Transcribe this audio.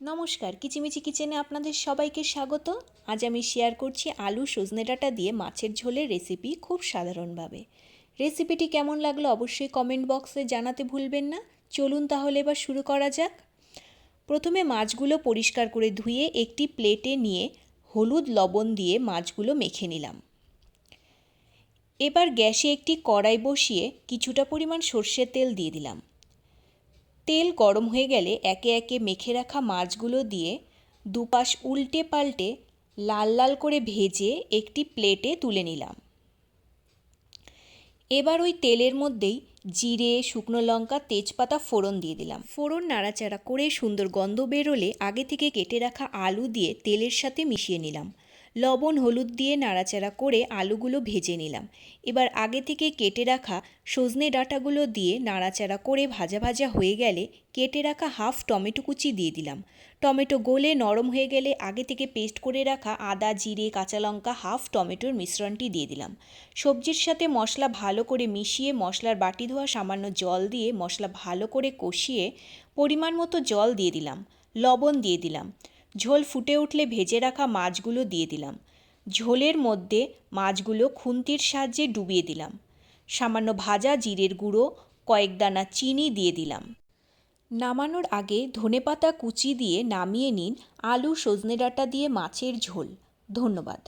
নমস্কার, কিচিমিচি কিচেনে আপনাদের সবাইকে স্বাগত। আজ আমি শেয়ার করছি আলু সজনে ডাঁটা দিয়ে মাছের ঝোলের রেসিপি, খুব সাধারণভাবে। রেসিপিটি কেমন লাগলো অবশ্যই কমেন্ট বক্সে জানাতে ভুলবেন না। চলুন তাহলে এবার শুরু করা যাক। প্রথমে মাছগুলো পরিষ্কার করে ধুয়ে একটি প্লেটে নিয়ে হলুদ লবণ দিয়ে মাছগুলো মেখে নিলাম। এবার গ্যাসে একটি কড়াই বসিয়ে কিছুটা পরিমাণ সর্ষের তেল দিয়ে দিলাম। তেল গরম হয়ে গেলে একে একে মেখে রাখা মাছগুলো দিয়ে দুপাশ উল্টে পাল্টে লাল লাল করে ভেজে একটি প্লেটে তুলে নিলাম। এবার ওই তেলের মধ্যেই জিরে, শুকনো লঙ্কা, তেজপাতা ফোড়ন দিয়ে দিলাম। ফোড়ন নাড়াচাড়া করে সুন্দর গন্ধ বেরোলে আগে থেকে কেটে রাখা আলু দিয়ে তেলের সাথে মিশিয়ে নিলাম। লবণ হলুদ দিয়ে নাড়াচাড়া করে আলুগুলো ভেজে নিলাম। এবার আগে থেকে কেটে রাখা সজনে ডাঁটাগুলো দিয়ে নাড়াচাড়া করে ভাজা ভাজা হয়ে গেলে কেটে রাখা হাফ টমেটো কুচি দিয়ে দিলাম। টমেটো গলে নরম হয়ে গেলে আগে থেকে পেস্ট করে রাখা আদা, জিরে, কাঁচা লঙ্কা, হাফ টমেটোর মিশ্রণটি দিয়ে দিলাম। সবজির সাথে মশলা ভালো করে মিশিয়ে মশলার বাটি ধোয়া সামান্য জল দিয়ে মশলা ভালো করে কষিয়ে পরিমাণ মতো জল দিয়ে দিলাম, লবণ দিয়ে দিলাম। ঝোল ফুটে উঠলে ভেজে রাখা মাছগুলো দিয়ে দিলাম। ঝোলের মধ্যে মাছগুলো খুন্তির সাহায্যে ডুবিয়ে দিলাম। সামান্য ভাজা জিরের গুঁড়ো, কয়েক দানা চিনি দিয়ে দিলাম। নামানোর আগে ধনেপাতা কুচি দিয়ে নামিয়ে নিন আলু সজনে ডাঁটা দিয়ে মাছের ঝোল। ধন্যবাদ।